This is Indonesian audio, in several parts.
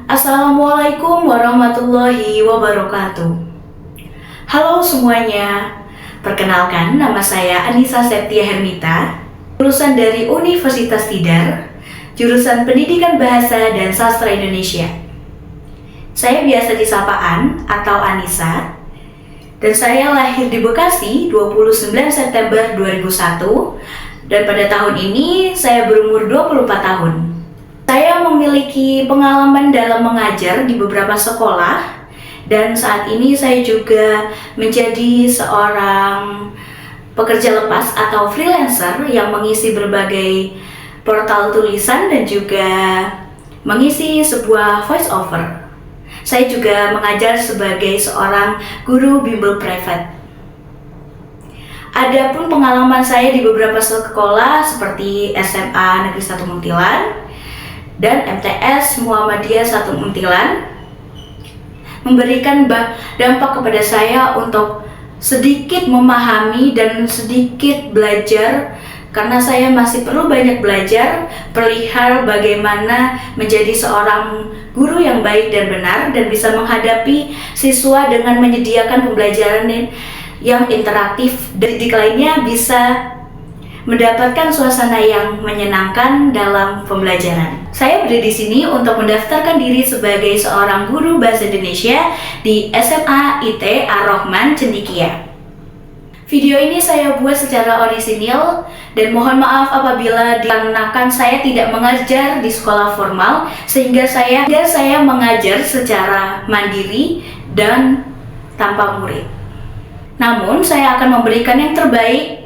Assalamualaikum warahmatullahi wabarakatuh. Halo semuanya, perkenalkan nama saya Anissa Septia Hermita, lulusan dari Universitas Tidar, jurusan Pendidikan Bahasa dan Sastra Indonesia. Saya biasa disapa An atau Anissa, dan saya lahir di Bekasi 29 September 2001, dan pada tahun ini saya berumur 24 tahun. Saya memiliki pengalaman dalam mengajar di beberapa sekolah, dan saat ini saya juga menjadi seorang pekerja lepas atau freelancer yang mengisi berbagai portal tulisan dan juga mengisi sebuah voice over. Saya juga mengajar sebagai seorang guru bimbel private. Adapun pengalaman saya di beberapa sekolah seperti SMA Negeri 1 Muntilan dan MTS Muhammadiyah 1 Muntilan memberikan dampak kepada saya untuk sedikit memahami dan sedikit belajar, karena saya masih perlu banyak belajar perihal bagaimana menjadi seorang guru yang baik dan benar dan bisa menghadapi siswa dengan menyediakan pembelajaran yang interaktif, didik lainnya bisa mendapatkan suasana yang menyenangkan dalam pembelajaran. Saya berada di sini untuk mendaftarkan diri sebagai seorang guru bahasa Indonesia di SMA IT Ar-Rahman Cendikia. Video ini saya buat secara orisinil dan mohon maaf apabila dikarenakan saya tidak mengajar di sekolah formal, sehingga saya mengajar secara mandiri dan tanpa murid. Namun saya akan memberikan yang terbaik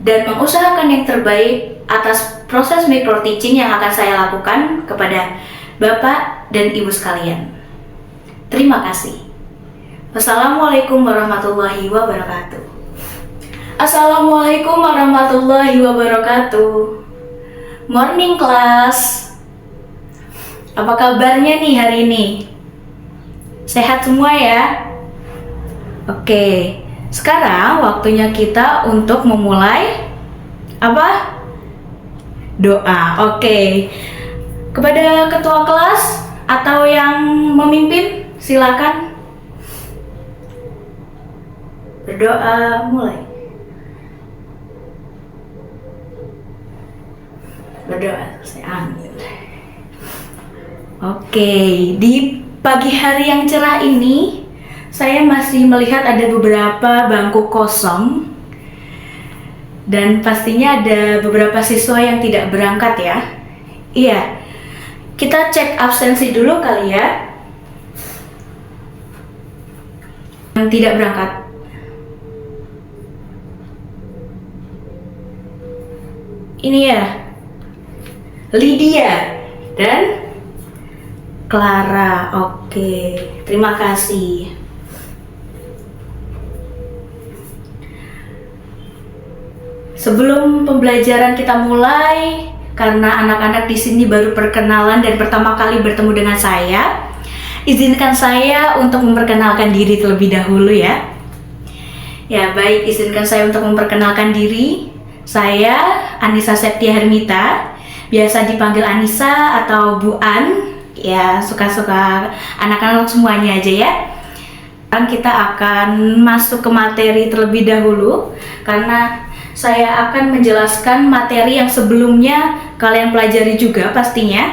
dan mengusahakan yang terbaik atas proses micro teaching yang akan saya lakukan kepada Bapak dan Ibu sekalian. Terima kasih. Wassalamualaikum warahmatullahi wabarakatuh. Assalamualaikum warahmatullahi wabarakatuh. Morning class. Apa kabarnya nih hari ini? Sehat semua ya? Oke, sekarang waktunya kita untuk memulai apa? Doa. Oke. Kepada ketua kelas atau yang memimpin, silakan berdoa mulai. Berdoa. Amin. Oke, di pagi hari yang cerah ini saya masih melihat ada beberapa bangku kosong dan pastinya ada beberapa siswa yang tidak berangkat ya. Iya, kita cek absensi dulu kali ya. Yang tidak berangkat. Ini ya, Lydia dan Clara. Oke, terima kasih. Sebelum pembelajaran kita mulai, karena anak-anak di sini baru perkenalan dan pertama kali bertemu dengan saya, izinkan saya untuk memperkenalkan diri terlebih dahulu ya. Ya baik, izinkan saya untuk memperkenalkan diri. Saya Anissa Septia Hermita, biasa dipanggil Anissa atau Bu An. Ya, suka-suka anak-anak semuanya aja ya. Sekarang kita akan masuk ke materi terlebih dahulu, karena saya akan menjelaskan materi yang sebelumnya kalian pelajari juga pastinya.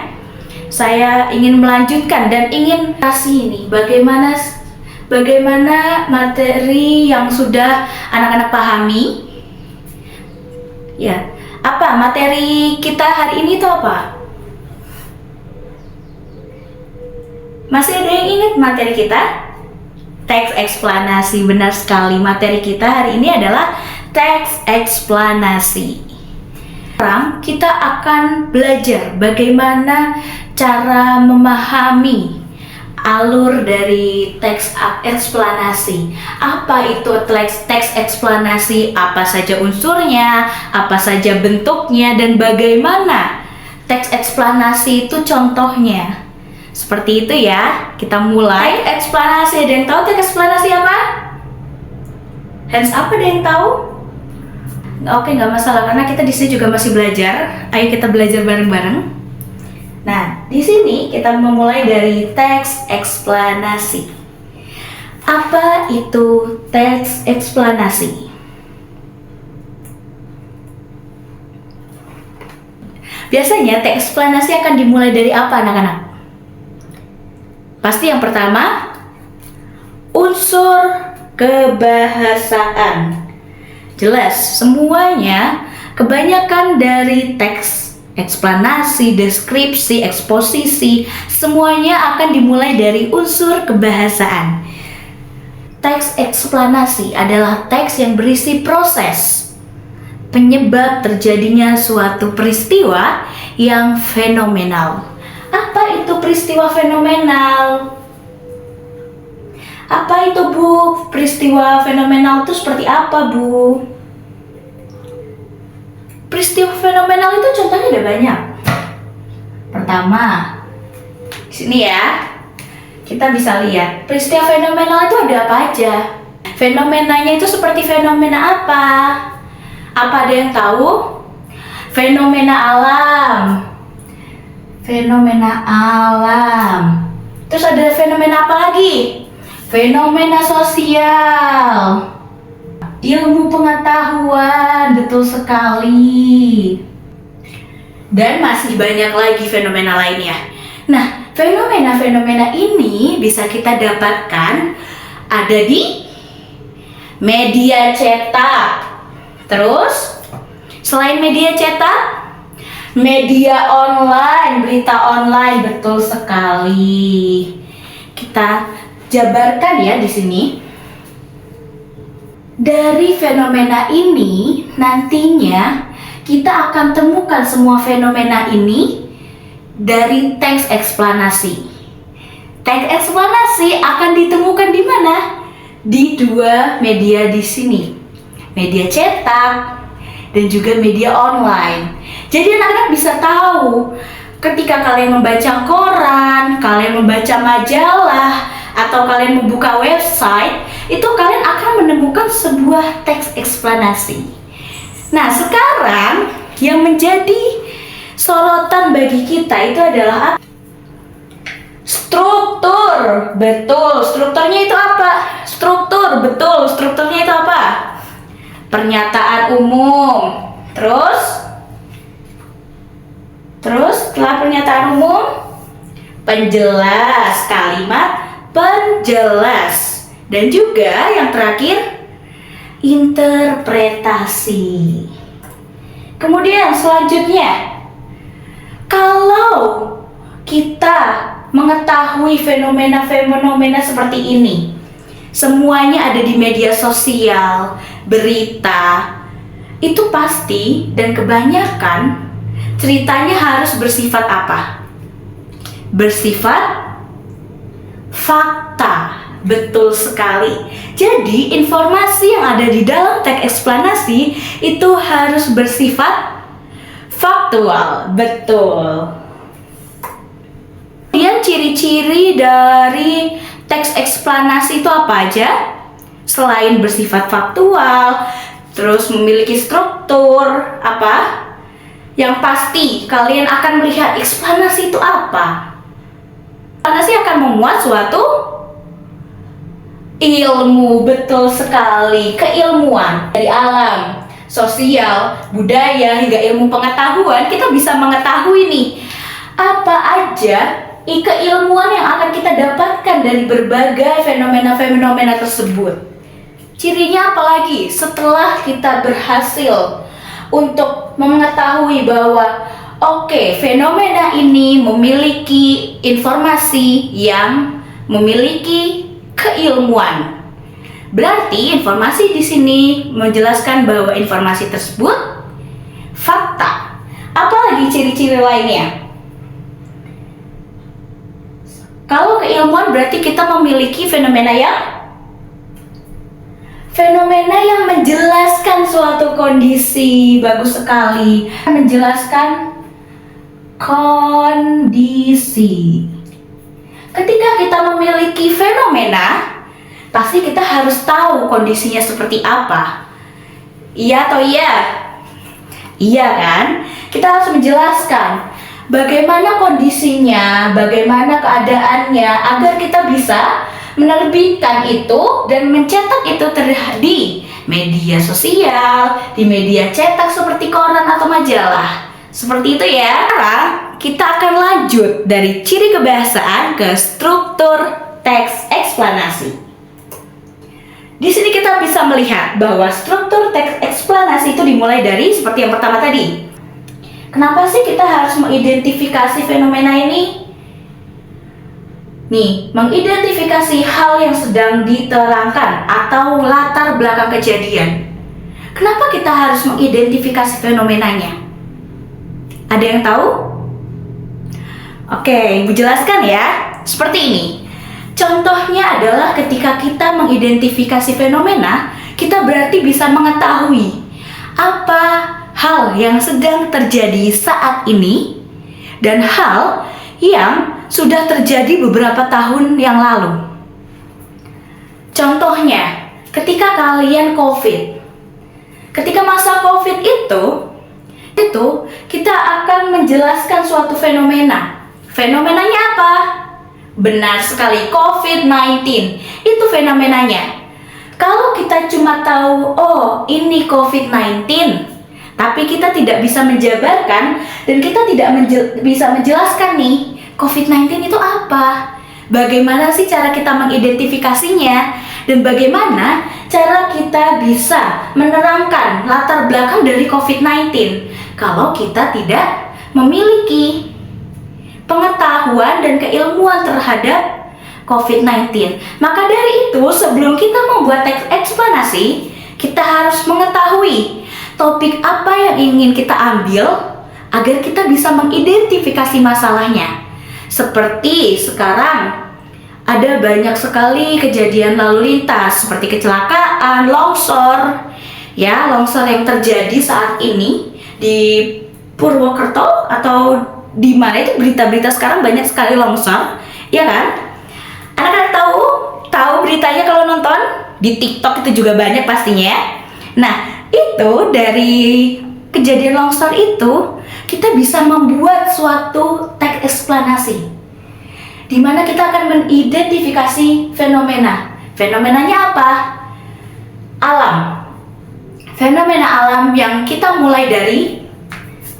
Saya ingin melanjutkan dan ingin kasih ini bagaimana materi yang sudah anak-anak pahami. Ya, apa materi kita hari ini itu apa? Masih ada yang ingat materi kita? Teks eksplanasi. Benar sekali, materi kita hari ini adalah teks eksplanasi. Sekarang kita akan belajar bagaimana cara memahami alur dari teks eksplanasi. Apa itu teks eksplanasi? Apa saja unsurnya? Apa saja bentuknya? Dan bagaimana teks eksplanasi itu contohnya? Seperti itu ya. Kita mulai eksplanasi. Ada yang tahu teks eksplanasi apa? Hands up, ada yang tahu? Oke, nggak masalah karena kita di sini juga masih belajar. Ayo kita belajar bareng-bareng. Nah, di sini kita memulai dari teks eksplanasi. Apa itu teks eksplanasi? Biasanya teks eksplanasi akan dimulai dari apa, anak-anak? Pasti yang pertama, unsur kebahasaan. Jelas, semuanya kebanyakan dari teks eksplanasi, deskripsi, eksposisi, semuanya akan dimulai dari unsur kebahasaan. Teks eksplanasi adalah teks yang berisi proses penyebab terjadinya suatu peristiwa yang fenomenal. Apa itu peristiwa fenomenal? Apa itu, Bu? Peristiwa fenomenal itu seperti apa, Bu? Peristiwa fenomenal itu contohnya ada banyak. Pertama, di sini ya, kita bisa lihat peristiwa fenomenal itu ada apa aja. Fenomenanya itu seperti fenomena apa? Apa ada yang tahu? Fenomena alam. Fenomena alam. Terus ada fenomena apa lagi? Fenomena sosial. Ilmu pengetahuan, betul sekali. Dan masih banyak lagi fenomena lainnya. Nah, fenomena-fenomena ini bisa kita dapatkan ada di media cetak. Terus, selain media cetak, media online, berita online, betul sekali. Kita jabarkan ya di sini. Dari fenomena ini, nantinya kita akan temukan semua fenomena ini dari teks eksplanasi. Teks eksplanasi akan ditemukan di mana? Di dua media di sini, media cetak dan juga media online. Jadi anak-anak bisa tahu ketika kalian membaca koran, kalian membaca majalah, atau kalian membuka website, itu kalian akan menemukan sebuah teks eksplanasi. Nah, sekarang yang menjadi sorotan bagi kita itu adalah struktur. Betul, strukturnya itu apa? Struktur, betul, strukturnya itu apa? Pernyataan umum. Terus setelah pernyataan umum, penjelas, kalimat penjelas, dan juga yang terakhir interpretasi. Kemudian selanjutnya, kalau kita mengetahui fenomena-fenomena seperti ini, semuanya ada di media sosial, berita, itu pasti dan kebanyakan ceritanya harus bersifat apa? Bersifat fakta. Betul sekali. Jadi informasi yang ada di dalam teks eksplanasi itu harus bersifat faktual. Betul. Kemudian ciri-ciri dari teks eksplanasi itu apa aja? Selain bersifat faktual, terus memiliki struktur, apa? Yang pasti kalian akan melihat eksplanasi itu apa? Eksplanasi akan memuat suatu ilmu, betul sekali, keilmuan dari alam, sosial, budaya, hingga ilmu pengetahuan. Kita bisa mengetahui nih, apa aja keilmuan yang akan kita dapatkan dari berbagai fenomena-fenomena tersebut. Cirinya apalagi setelah kita berhasil untuk mengetahui bahwa oke, fenomena ini memiliki informasi yang memiliki keilmuan. Berarti informasi di sini menjelaskan bahwa informasi tersebut fakta. Apalagi ciri-ciri lainnya? Kalau keilmuan berarti kita memiliki fenomena yang menjelaskan suatu kondisi. Bagus sekali. Menjelaskan kondisi. Ketika kita memiliki fenomena, pasti kita harus tahu kondisinya seperti apa. Iya atau iya? Iya kan? Kita harus menjelaskan bagaimana kondisinya, bagaimana keadaannya, agar kita bisa menerbitkan itu dan mencetak itu di media sosial, di media cetak seperti koran atau majalah. Seperti itu ya. Sekarang kita akan lanjut dari ciri kebahasaan ke struktur teks eksplanasi. Di sini kita bisa melihat bahwa struktur teks eksplanasi itu dimulai dari seperti yang pertama tadi. Kenapa sih kita harus mengidentifikasi fenomena ini? Nih, mengidentifikasi hal yang sedang diterangkan atau latar belakang kejadian. Kenapa kita harus mengidentifikasi fenomenanya? Ada yang tahu? Oke, Ibu jelaskan ya. Seperti ini. Contohnya adalah ketika kita mengidentifikasi fenomena, kita berarti bisa mengetahui apa hal yang sedang terjadi saat ini dan hal yang sudah terjadi beberapa tahun yang lalu. Contohnya, ketika kalian COVID, ketika masa COVID itu kita akan menjelaskan suatu fenomena. Fenomenanya apa? Benar sekali, COVID-19. Itu fenomenanya. Kalau kita cuma tahu, oh ini COVID-19, tapi kita tidak bisa menjabarkan dan kita tidak bisa menjelaskan nih, COVID-19 itu apa? Bagaimana sih cara kita mengidentifikasinya? Dan bagaimana cara kita bisa menerangkan latar belakang dari COVID-19 kalau kita tidak memiliki pengetahuan dan keilmuan terhadap COVID-19. Maka dari itu, sebelum kita membuat teks eksplanasi, kita harus mengetahui topik apa yang ingin kita ambil agar kita bisa mengidentifikasi masalahnya. Seperti sekarang ada banyak sekali kejadian lalu lintas seperti kecelakaan, longsor, ya, longsor yang terjadi saat ini di Purwokerto atau di mana itu berita-berita sekarang banyak sekali longsor, ya kan? Anak-anak tahu beritanya kalau nonton di TikTok itu juga banyak pastinya ya. Nah, itu dari kejadian longsor itu kita bisa membuat suatu teks eksplanasi di mana kita akan mengidentifikasi fenomena. Fenomenanya apa? Alam. Fenomena alam yang kita mulai dari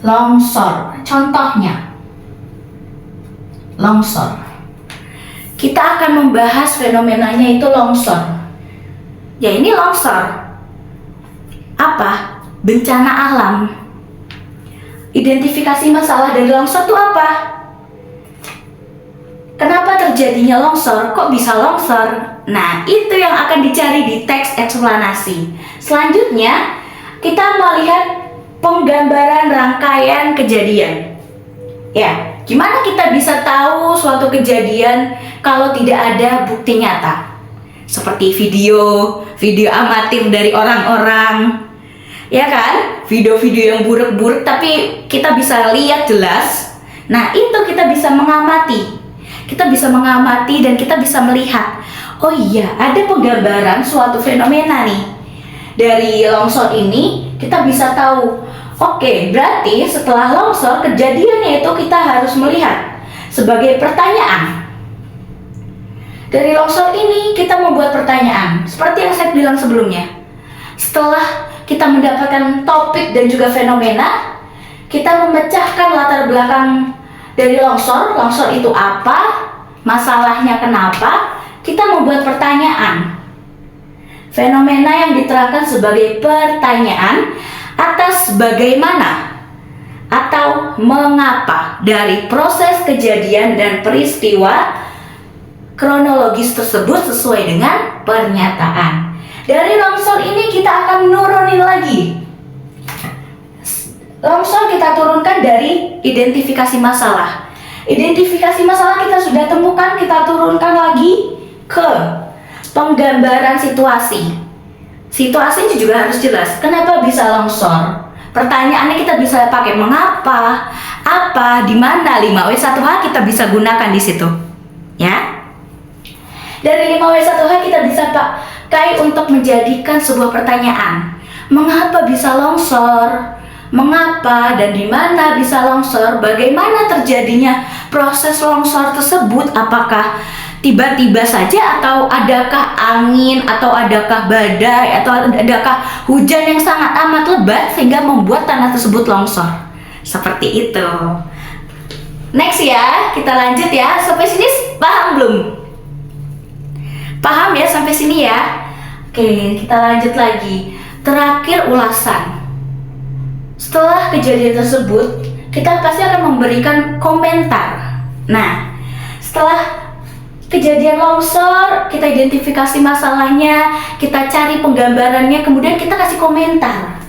longsor. Contohnya, longsor. Kita akan membahas fenomenanya itu longsor. Ya, ini longsor. Apa? Bencana alam. Identifikasi masalah dari longsor itu apa? Kenapa terjadinya longsor? Kok bisa longsor? Nah, itu yang akan dicari di teks eksplanasi. Selanjutnya, kita melihat penggambaran rangkaian kejadian. Ya, gimana kita bisa tahu suatu kejadian kalau tidak ada bukti nyata? Seperti video amatir dari orang-orang, ya kan? Video-video yang buruk-buruk tapi kita bisa lihat jelas. Nah, itu kita bisa mengamati. Kita bisa mengamati dan kita bisa melihat, oh iya, ada penggambaran suatu fenomena nih. Dari longsor ini kita bisa tahu, oke, berarti setelah longsor kejadiannya itu kita harus melihat sebagai pertanyaan. Dari longsor ini kita membuat pertanyaan, seperti yang saya bilang sebelumnya. Setelah kita mendapatkan topik dan juga fenomena, kita memecahkan latar belakang dari longsor. Longsor itu apa? Masalahnya kenapa? Kita membuat pertanyaan. Fenomena yang diterangkan sebagai pertanyaan atas bagaimana atau mengapa dari proses kejadian dan peristiwa kronologis tersebut sesuai dengan pernyataan. Dari longsor ini kita akan nurunin lagi. Longsor kita turunkan dari identifikasi masalah. Identifikasi masalah kita sudah temukan, kita turunkan lagi ke penggambaran situasi. Situasinya juga harus jelas. Kenapa bisa longsor? Pertanyaannya kita bisa pakai mengapa, apa, di mana, 5W1H kita bisa gunakan di situ. Ya. Dari 5W1H kita bisa pakai untuk menjadikan sebuah pertanyaan. Mengapa bisa longsor? mengapa dan di mana bisa longsor, bagaimana terjadinya proses longsor tersebut, apakah tiba-tiba saja atau adakah angin atau adakah badai atau adakah hujan yang sangat amat lebat sehingga membuat tanah tersebut longsor. Seperti itu. Next ya, kita lanjut ya. Sampai sini paham belum? Paham ya sampai sini ya? Oke, kita lanjut lagi. Terakhir, ulasan. Setelah kejadian tersebut, kita pasti akan memberikan komentar. Nah, setelah kejadian longsor, kita identifikasi masalahnya, kita cari penggambarannya, kemudian kita kasih komentar.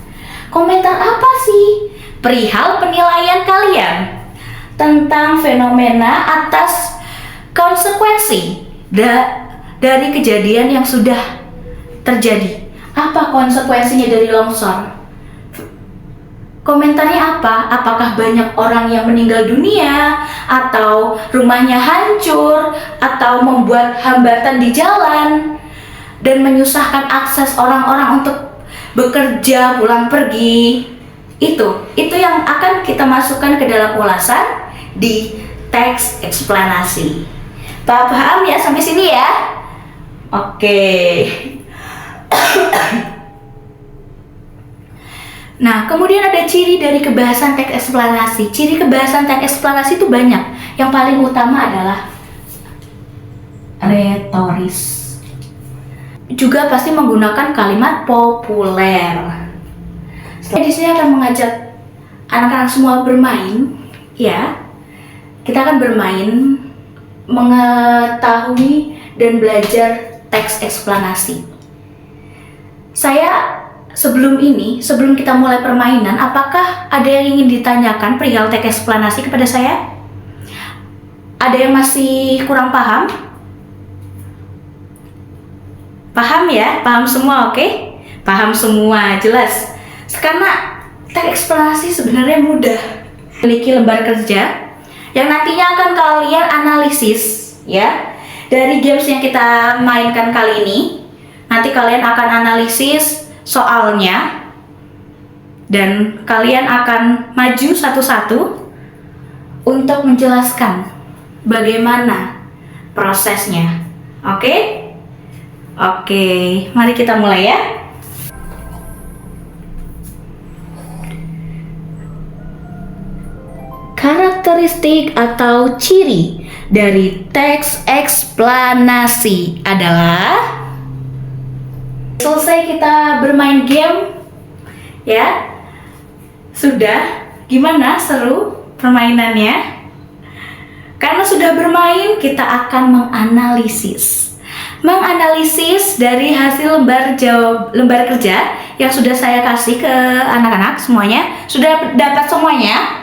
Komentar apa sih? Perihal penilaian kalian tentang fenomena atas konsekuensi dari kejadian yang sudah terjadi. Apa konsekuensinya dari longsor? Komentarnya apa? Apakah banyak orang yang meninggal dunia, atau rumahnya hancur, atau membuat hambatan di jalan dan menyusahkan akses orang-orang untuk bekerja, pulang pergi? Itu yang akan kita masukkan ke dalam ulasan di teks eksplanasi. Paham ya sampai sini ya? Oke. Nah, kemudian ada ciri dari kebahasan teks eksplanasi. Ciri kebahasan teks eksplanasi itu banyak. Yang paling utama adalah retoris. Juga pasti menggunakan kalimat populer. Di sini akan mengajak anak-anak semua bermain, ya. Kita akan bermain, mengetahui dan belajar teks eksplanasi. Sebelum kita mulai permainan, apakah ada yang ingin ditanyakan perihal teks eksplanasi kepada saya? Ada yang masih kurang paham? Paham ya? Paham semua, oke? Paham semua, jelas. Karena teks eksplanasi sebenarnya mudah. Memiliki lembar kerja yang nantinya akan kalian analisis, ya. Dari games yang kita mainkan kali ini, nanti kalian akan analisis soalnya dan kalian akan maju satu-satu untuk menjelaskan bagaimana prosesnya. Oke? Oke, mari kita mulai ya. Karakteristik atau ciri dari teks eksplanasi adalah selesai kita bermain game, ya. Sudah? Gimana? Seru permainannya? Karena sudah bermain, kita akan menganalisis dari hasil lembar kerja yang sudah saya kasih ke anak-anak semuanya. Sudah dapat semuanya?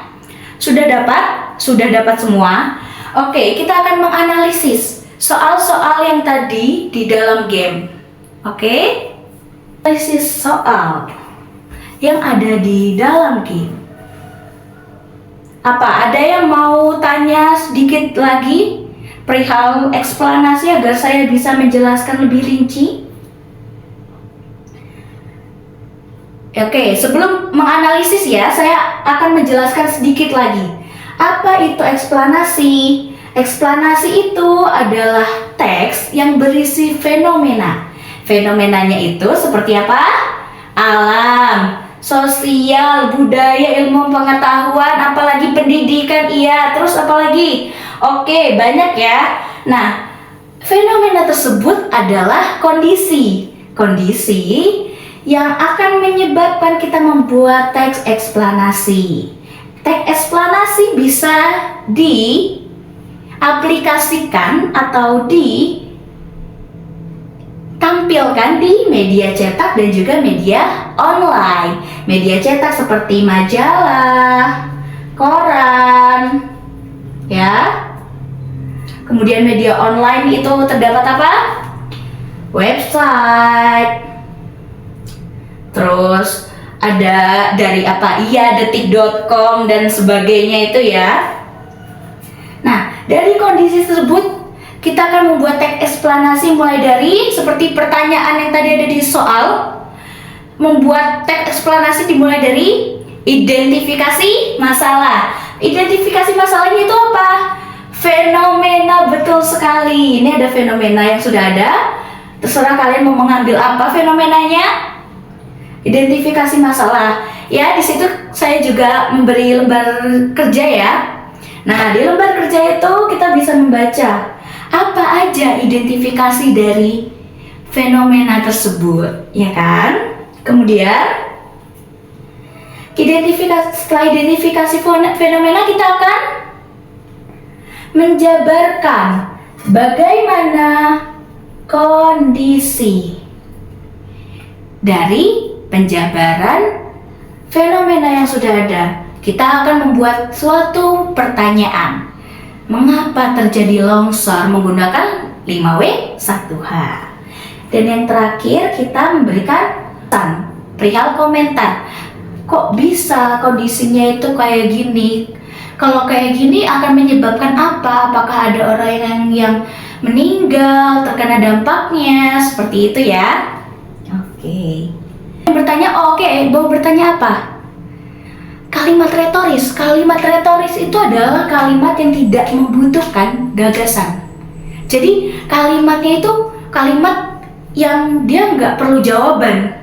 Sudah dapat semua. Oke, kita akan menganalisis soal-soal yang tadi di dalam game. Oke? Analisis soal yang ada di dalam game. Apa? Ada yang mau tanya sedikit lagi perihal eksplanasi agar saya bisa menjelaskan lebih rinci? Oke, sebelum menganalisis ya, saya akan menjelaskan sedikit lagi. Apa itu eksplanasi? Eksplanasi itu adalah teks yang berisi fenomena. Fenomenanya itu seperti apa? Alam, sosial, budaya, ilmu pengetahuan, apalagi pendidikan, iya, terus apalagi? Oke, banyak ya. Nah, fenomena tersebut adalah kondisi yang akan menyebabkan kita membuat teks eksplanasi. Teks eksplanasi bisa diaplikasikan atau ditampilkan di media cetak dan juga media online. Media cetak seperti majalah, koran, ya. Kemudian media online itu terdapat apa? Website. Terus ada dari apa? Iya, detik.com dan sebagainya itu ya. Nah, dari kondisi tersebut kita akan membuat teks eksplanasi mulai dari seperti pertanyaan yang tadi ada di soal. Membuat teks eksplanasi dimulai dari Identifikasi masalah. Identifikasi masalahnya itu apa? Fenomena, betul sekali. Ini ada fenomena yang sudah ada. Terserah kalian mau mengambil apa fenomenanya. Identifikasi masalah. Ya, di situ saya juga memberi lembar kerja ya. Nah, di lembar kerja itu kita bisa membaca apa aja identifikasi dari fenomena tersebut, ya kan? Kemudian setelah identifikasi fenomena, kita akan menjabarkan bagaimana kondisi dari penjabaran fenomena yang sudah ada. Kita akan membuat suatu pertanyaan. Mengapa terjadi longsor menggunakan 5W1H? Dan yang terakhir kita memberikan perihal komentar. Kok bisa kondisinya itu kayak gini? Kalau kayak gini akan menyebabkan apa? Apakah ada orang yang meninggal terkena dampaknya? Seperti itu ya. Oke. Bertanya, mau bertanya apa? Kalimat retoris. Kalimat retoris itu adalah kalimat yang tidak membutuhkan gagasan. Jadi kalimatnya itu kalimat yang dia nggak perlu jawaban.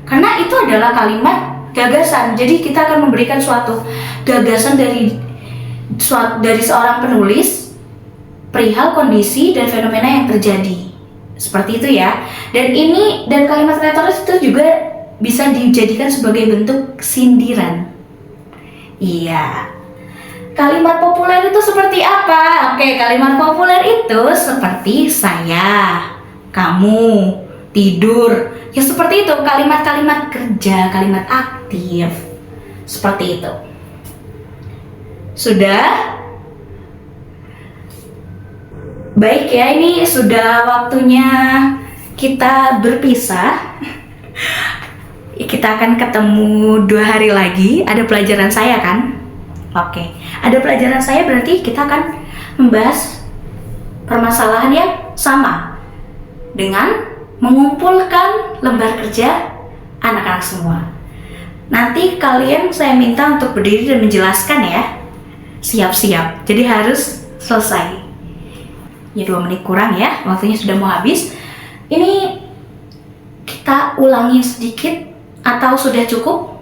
Karena itu adalah kalimat gagasan. Jadi kita akan memberikan suatu gagasan dari seorang penulis perihal kondisi dan fenomena yang terjadi. Seperti itu ya. Dan kalimat retoris itu juga bisa dijadikan sebagai bentuk sindiran. Iya. Kalimat populer itu seperti apa? Oke, kalimat populer itu seperti saya, kamu, tidur. Ya seperti itu, kalimat-kalimat kerja, kalimat aktif. Seperti itu. Sudah? Baik ya, ini sudah waktunya kita berpisah. Kita akan ketemu 2 hari lagi. Ada pelajaran saya kan? Oke, ada pelajaran saya berarti kita akan membahas permasalahan yang sama dengan mengumpulkan lembar kerja anak-anak semua. Nanti kalian saya minta untuk berdiri dan menjelaskan ya. Siap-siap, jadi harus selesai. Ya 2 menit kurang ya, waktunya sudah mau habis. Ini kita ulangi sedikit atau sudah cukup?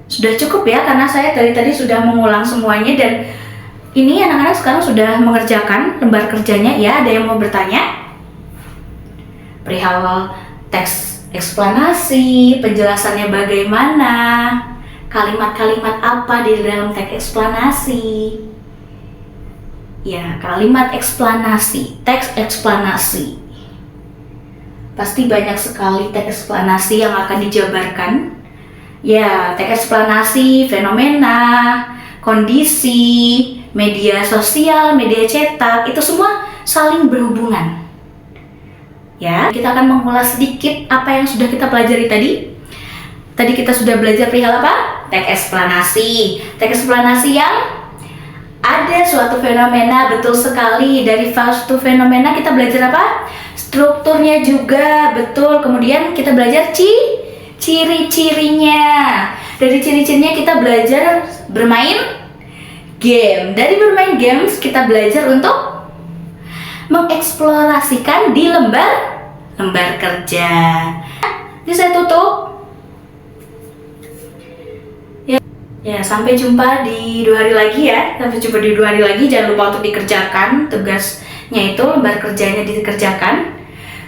Sudah cukup ya, karena saya tadi sudah mengulang semuanya. Dan ini anak-anak sekarang sudah mengerjakan lembar kerjanya ya. Ada yang mau bertanya? Perihal teks eksplanasi, penjelasannya bagaimana, kalimat-kalimat apa di dalam teks eksplanasi. Ya, kalimat eksplanasi, teks eksplanasi. Pasti banyak sekali teks eksplanasi yang akan dijabarkan. Ya, teks eksplanasi, fenomena, kondisi, media sosial, media cetak, itu semua saling berhubungan. Ya, kita akan mengulas sedikit apa yang sudah kita pelajari tadi. Tadi kita sudah belajar perihal apa? Teks eksplanasi. Teks eksplanasi yang ada suatu fenomena, betul sekali. Dari suatu fenomena kita belajar apa? Strukturnya juga, betul. Kemudian kita belajar ciri-cirinya. Dari ciri-cirinya kita belajar bermain game. Dari bermain games kita belajar untuk mengeksplorasikan di lembar kerja. Ini saya tutup. Ya, sampai jumpa di 2 hari lagi ya. Sampai jumpa di 2 hari lagi. Jangan lupa untuk dikerjakan tugasnya itu, lembar kerjanya dikerjakan.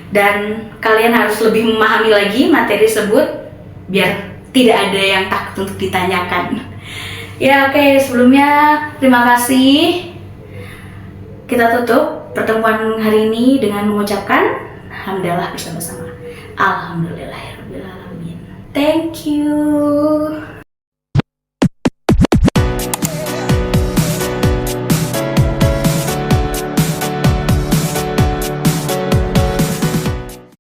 Dan kalian harus lebih memahami lagi materi tersebut biar tidak ada yang takut untuk ditanyakan. Ya, oke, sebelumnya terima kasih. Kita tutup pertemuan hari ini dengan mengucapkan alhamdulillah bersama-sama. Alhamdulillahirrahmanirrahim. Thank you.